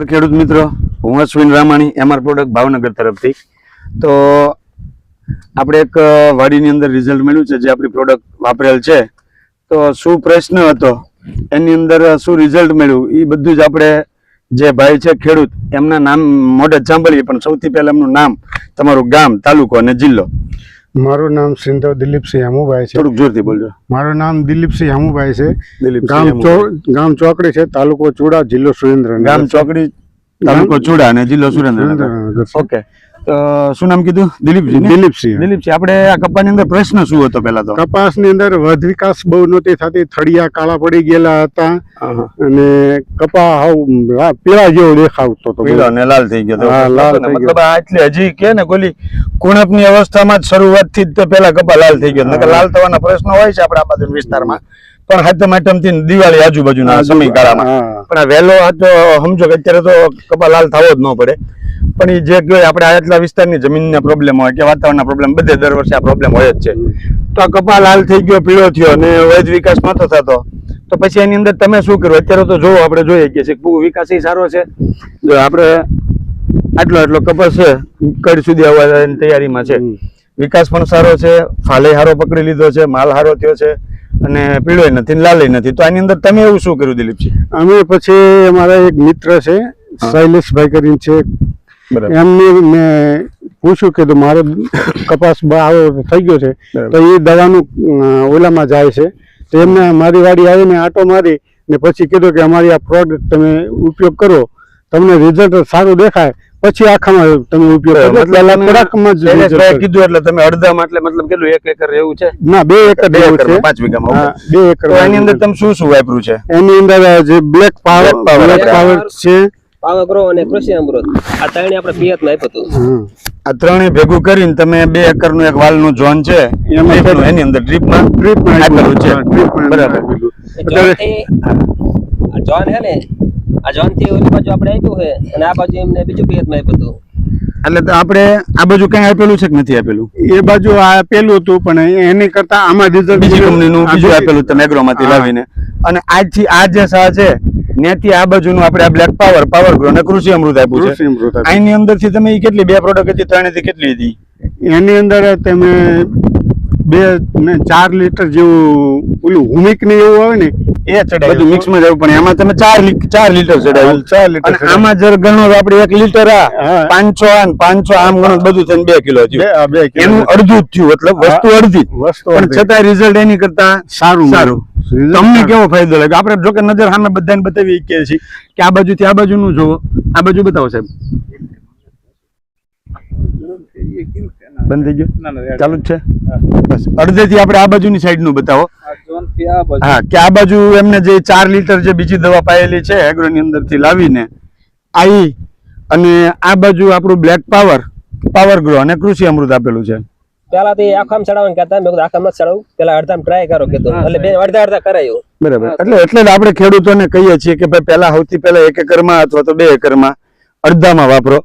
ખેડૂત મિત્રો, હું અશ્વિન રામાણી, એમઆર પ્રોડક્ટ ભાવનગર તરફથી. તો આપણે એક વાડીની અંદર રિઝલ્ટ મળ્યું છે જે આપણી પ્રોડક્ટ વાપરેલ છે. તો શું પ્રશ્ન હતો એની અંદર શું રિઝલ્ટ મળ્યું એ બધું જ આપણે જે ભાઈ છે ખેડૂત એમના નામ મોઢે જ સાંભળીએ. પણ સૌથી પહેલા એમનું નામ, તમારું ગામ, તાલુકો અને જિલ્લો. મારું નામ સિંધવ દિલીપસિંહ હેમુભાઈ છે. થોડુંક જોરથી બોલજો. મારું નામ દિલીપસિંહ હેમુભાઈ છે. દિલીપ ગામ ચોકડી છે, તાલુકો ચુડા, જિલ્લો સુરેન્દ્રનગર. ગામ ચોકડી, તાલુકો ચુડા અને જિલ્લો સુરેન્દ્રનગર. ઓકે, તો શું નામ કીધું? દિલીપજી. દિલીપજી, આપણે આ કપાસની અંદર પ્રશ્ન શું હતો? પેલા તો કપાસની અંદર વધ વિકાસ બહુ નહોતી થતી, થળિયા કાળા પડી ગયેલા હતા અને કપા હાવ પીળા જેવો દેખાવતો હતો. પીળો ને લાલ થઈ ગયો હતો. મતલબ આ એટલે હજી કે ને કોલી કુણપની અવસ્થામાં જ શરૂઆતથી જ તે પેલા કપા લાલ થઈ ગયો. નકર લાલ થવાના પ્રશ્નો હોય છે આપણા બાજુ વિસ્તારમાં, પણ હાથમ આઈટમથી દિવાળી આજુબાજુના સમયગાળામાં. પણ આ વહેલો તો સમજો કે અત્યારે તો કપા લાલ થવો જ ન પડે. પણ એ જે કહેવાય આપણે આટલા વિસ્તારની જમીનના પ્રોબ્લેમ હોય કે વાતાવરણના પ્રોબ્લેમ, બધે દર વર્ષે આ પ્રોબ્લેમ હોય જ છે. તો આ કપા લાલ થઈ ગયો, પીળો થયો અને વૈધ વિકાસ નતો થતો. તો પછી એની અંદર તમે શું કર્યું? અત્યારે તો જો આપણે જોઈએ કે વિકાસ એ સારો છે. જો આપણે આટલો કપાસ છે, કડ સુધી આવવાની તૈયારીમાં છે. વિકાસ પણ સારો છે, ફાલે હારો પકડી લીધો છે, માલ હારો થયો છે અને પીળોય નથી, લાલય નથી. તો આની અંદર તમે એવું શું કર્યું દિલીપજી? અમે પછી અમારા એક મિત્ર છે, શૈલેષભાઈ કરીને છે, એમને મેં પૂછ્યું કે મારો કપાસ આવો થઈ ગયો છે તો એ દવાનું ઓલામાં જાય છે. તો એમને મારી વાડી આવીને આટો મારી ને પછી કીધું કે અમારી આ પ્રોડક્ટ તમે ઉપયોગ કરો, તમને રિઝલ્ટ સારું દેખાય પછી આખામાં તમે ઉપયોગ કરો. કીધું એટલે તમે અડધામાં, એટલે મતલબ કેટલું 1 એકર એવું છે? ના, 2 એકર 5 વીઘામાં. 2 એકર. એની અંદર તમે શું શું વાપર્યું છે? એની અંદર જે બ્લેક પાવર છે, પાવરગ્રો અને કૃષિ અમૃત, આ ત્રણે આપણે પિયતમાં આપ્યું હતું. આ ત્રણે ભેગું કરીને તમે 2 એકરનું એક વાલનું ઝોન છે એની અંદર ડ્રીપમાં આપેલું છે. બરાબર. આ ઝોન હે ને, આ ઝોન થી ઓલી બાજુ આપણે આપ્યું છે અને આ બાજુ એમને બીજું પિયતમાં આપ્યું હતું. એટલે આપણે આ બાજુ કઈ આપેલું છે કે નથી આપેલું? એ બાજુ આપેલું હતું પણ એની કરતા આમાં રિઝલ્ટ બીજી કંપનીનું બીજું આપેલું તમે એગ્રોમાંથી લાવીને. અને આજથી આ જે સા છે ત્યાંથી આ બાજુનું આપણે આ બ્લેક પાવરગ્રો અને કૃષિ અમૃત આપ્યું છે. આની અંદર થી તમે કેટલી 2 પ્રોડક્ટ હતી, 3 થી કેટલી હતી? એની અંદર તમે 2 ને 4 લીટર જેવું ઓલું હુમિક ને એવું આવે ને એ ચડાવ્યું, બધું મિક્સ માં જવું. પણ એમાં તમે 4 લીટર ચડાવ્યું. 4 લીટર. અને આમાં જર ગણો આપણે 1 લીટર આ 500 આમ ગણો બધું થઈને 2 કિલો થયું. એનું અડધું જ થયું, મતલબ વસ્તુ અડધી, પણ છતાં રિઝલ્ટ એની કરતા સારું. તમને કેવો ફાયદો લાગે? આપણે જો કે નજર સામે બધાને બતાવી કે છે કે આ બાજુથી આ બાજુનું જોવો, આ બાજુ બતાવો સાહેબ. બંધ થઈ ગયું? ચાલુ જ છે. બસ અડધેથી આપણે આ બાજુની સાઈડ નું બતાવો. હા, કે આ બાજુ એમને જે 4 લીટર જે બીજી દવા પાયેલી છે એગ્રોની અંદર થી લાવીને આવી, અને આ બાજુ આપણું બ્લેક પાવરગ્રો અને કૃષિ અમૃત આપેલું છે. પેલા થી આખામ ચડાવવાનું કહેતા, મેં આખામ નથી ચડાવું, પેલા અડધામ ટ્રાય કરો કીધું, એટલે બે અડધા કરાયું. બરાબર. એટલે જ આપણે ખેડૂતોને કહીએ છીએ કે ભાઈ પહેલા સૌથી પહેલા 1 એકરમાં અથવા તો 2 એકરમાં અડધામાં વાપરો,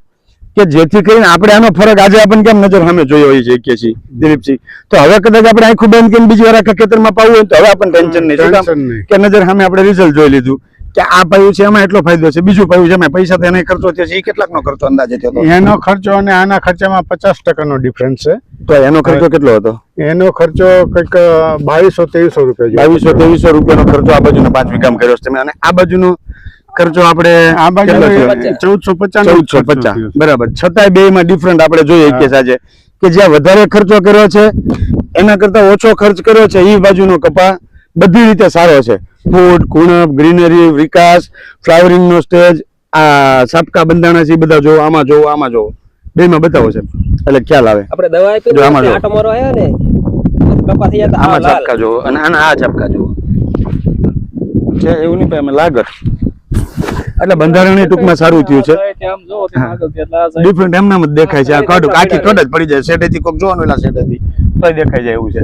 કે જેથી કરીને આપણે આનો ફરક આજે આપણને કેમ નજર સામે જોયો હોય છે કે છીએ દિલીપજી. તો હવે કદાચ આપણે આખું બંધ કરીને બીજી વાર આખા ખેતરમાં પાવું હોય તો હવે આપણને ટેન્શન નહીં, કે નજર સામે આપણે રિઝલ્ટ જોઈ લીધું કે આ પાયું છે એમાં એટલો ફાયદો છે, બીજું પાયું છે એમાં પૈસા તો એને ખર્ચો થયો છે, એ કેટલાકનો ખર્ચો અંદાજે થયો? એનો ખર્ચો અને આના ખર્ચામાં 50% ડિફરન્સ છે. તો એનો ખર્ચો કેટલો હતો? એનો ખર્ચો કંઈક 2200-2300 રૂપિયા. 2200-2300 રૂપિયાનો ખર્ચો આ બાજુના 5 વીઘામાં કર્યો છે તમે. અને આ બાજુનો ખર્ચો આપણે આ બાજુ 1450. બરાબર. છતાંય બે માં ડિફરન્ટ આપણે જોઈએ કે સાજે કે જ્યાં વધારે ખર્ચો કર્યો છે એના કરતા ઓછો ખર્ચ કર્યો છે એ બાજુનો કપા બધી રીતે સારો છે. ફૂડ, કુણપ, ગ્રીનરી, વિકાસ, ફ્લાવરિંગ નો સ્ટેજ, આ સાપકા બંધાણા છે બધા જોવો, આમાં જોવો, બે માં બતાવો છે એટલે ખ્યાલ આવે. આપણે દવા આપી આટો મારો આવ્યો ને કપા થઈ જતા, આમાં ચાપકા જોવો અને આના આ ચાપકા જોવો છે, એવું નહીં ભાઈ અમે લાગત. એટલે બંધારણ ટૂંકમાં સારું થયું છે. ડિફરન્ટ એમનામ જ દેખાય છે. આ કડ આખી કડ જ પડી જાય, સેટેથી કોક જોવાનું એલા સેટેથી તો દેખાઈ જાય એવું છે.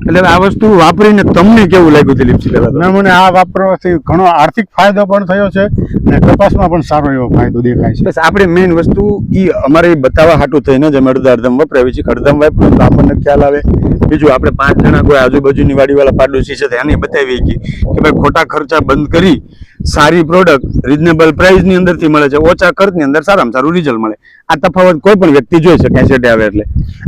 એટલે આ વસ્તુ વાપરીને તમને કેવું લાગ્યું દિલીપજી? ના, મને આ વાપરવાથી ઘણો આર્થિક ફાયદો પણ થયો છે અને કપાસમાં પણ સારો એવો ફાયદો દેખાય છે. બસ આપણે મેઇન વસ્તુ એ અમારે બતાવવા હાટું થઈને જ અમે અડધમ વપરાવી છે. અડધમ વાપરું તો આપણને ખ્યાલ આવે. બીજું આપણે 5 જણા કોઈ આજુબાજુની વાડીવાળા પાડોશી છે એને બતાવી કે ભાઈ ખોટા ખર્ચા બંધ કરી સારી પ્રોડક્ટ રીઝનેબલ પ્રાઇસ ની અંદર થી મળે છે, ઓછા ખર્ચ ની અંદર સારામાં સારું રિઝલ્ટ મળે. આ તફાવત કોઈ પણ વ્યક્તિ જોઈ શકે સેટે આવે એટલે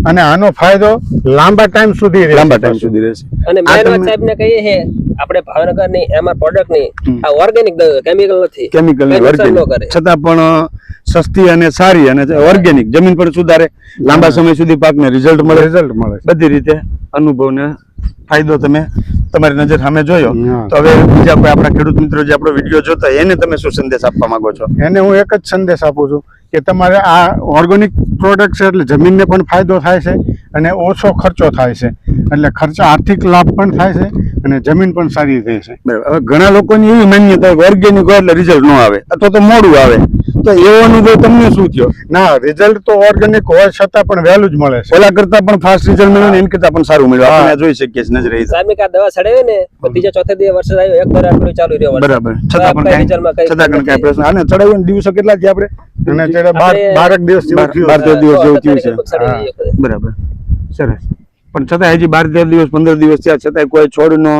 અને આનો ફાયદો લાંબા ટાઈમ સુધી રહે. લાંબા ટાઈમ સુધી રહેશે. અને આ મેન વાત તમે- સાહેબ ને કહીએ છે આપણે ભાવનગર ની એમઆર પ્રોડક્ટ ની આ ઓર્ગેનિક કેમિકલ નથી, કેમિકલ કઈ નુકસાન ન ઓર્ગેનિક કરે. છતાં પણ સસ્તી અને સારી અને ઓર્ગેનિક જમીન પણ સુધારે, લાંબા સમય સુધી પાકને રિઝલ્ટ મળે, રિઝલ્ટ મળે. બધી રીતે અનુભવને ફાયદો તમે તમારી નજર સામે જોયો. હા. તો હવે બીજા કોઈ આપણા ખેડૂત મિત્રો જે આપણો વિડીયો જોતા હોય એને તમે શું સંદેશ આપવા માંગો છો? એને હું એક જ સંદેશ આપું છું કે તમારે આ ઓર્ગેનિક પ્રોડક્ટ છે એટલે જમીનને પણ ફાયદો થાય છે અને ઓછો ખર્ચો થાય છે, એટલે ખર્ચ આર્થિક લાભ પણ થાય છે અને જમીન પણ સારી રહે છે. બરાબર. હવે ઘણા લોકોની એવી માન્યતા હોય ઓર્ગેનિક હોય એટલે રિઝલ્ટ ન આવે અથવા તો મોડું આવે, તો એવો અનુભવ તમને શું થયો? ના, રિઝલ્ટ તો ઓર્ગેનિક હોય છતાં પણ વહેલું જ મળે છે. ઓલા કરતા પણ ફાસ્ટ રિઝલ્ટ મળ્યું ને એના કરતા પણ સારું મળ્યું, આપણે આ જોઈ શકીએ છીએ નજરે. સાહેબ આ દવા ચડાવી ને તો ત્રીજા ચોથા દિવસ વર્ષ આવ્યો એક દર અઠવાડિયું ચાલુ રહ્યો વર્ષ. બરાબર. છતાં પણ કઈ રિઝલ્ટમાં કઈ છતાં પણ કઈ પ્રશ્ન આને ચડાવ્યો ને દિવસો કેટલા થયા આપણે? અને અત્યારે 12 દિવસ જેવું થયું. 12 દિવસ જેવું થયું છે. ચડાવી એ વખતે. બરાબર, સરસ. પણ છતાં હજી 12 દિવસ 15 દિવસ થયા છતાં કોઈ છોડનો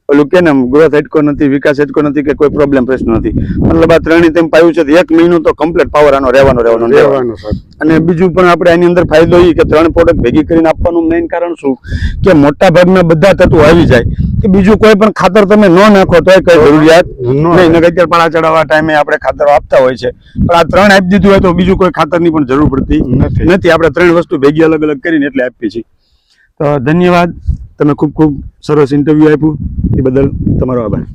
ઓલું કે ને ગ્રોથ અટકો નથી, વિકાસ અટકો નથી કે કોઈ પ્રોબ્લેમ પ્રશ્ન નથી. મતલબ આ ત્રણેય તેમ પાયું છે તો 1 મહિનો તો કમ્પ્લીટ પાવર આનો રહેવાનો. રહેવાનું સર. અને બીજું પણ આપણે આની અંદર ફાયદો એ કે 3 પ્રોડક્ટ ભેગી કરીને આપવાનું મેઇન કારણ શું કે મોટા ભાગના બધા તત્વો આવી જાય કે બીજું કોઈ પણ ખાતર તમે ન નાખો તોય કઈ જરૂરિયાત નહીં. ને અત્યારે પાળા ચડાવવા ટાઈમે આપણે ખાતરો આપતા હોય છે, પણ આ 3 આપી દીધું હોય તો બીજું કોઈ ખાતરની પણ જરૂર પડતી નથી. આપણે 3 વસ્તુ ભેગી અલગ અલગ કરીને એટલે આપીએ છીએ. તો ધન્યવાદ, તમે ખૂબ ખૂબ સરસ ઇન્ટરવ્યુ આપ્યું એ બદલ તમારો આભાર.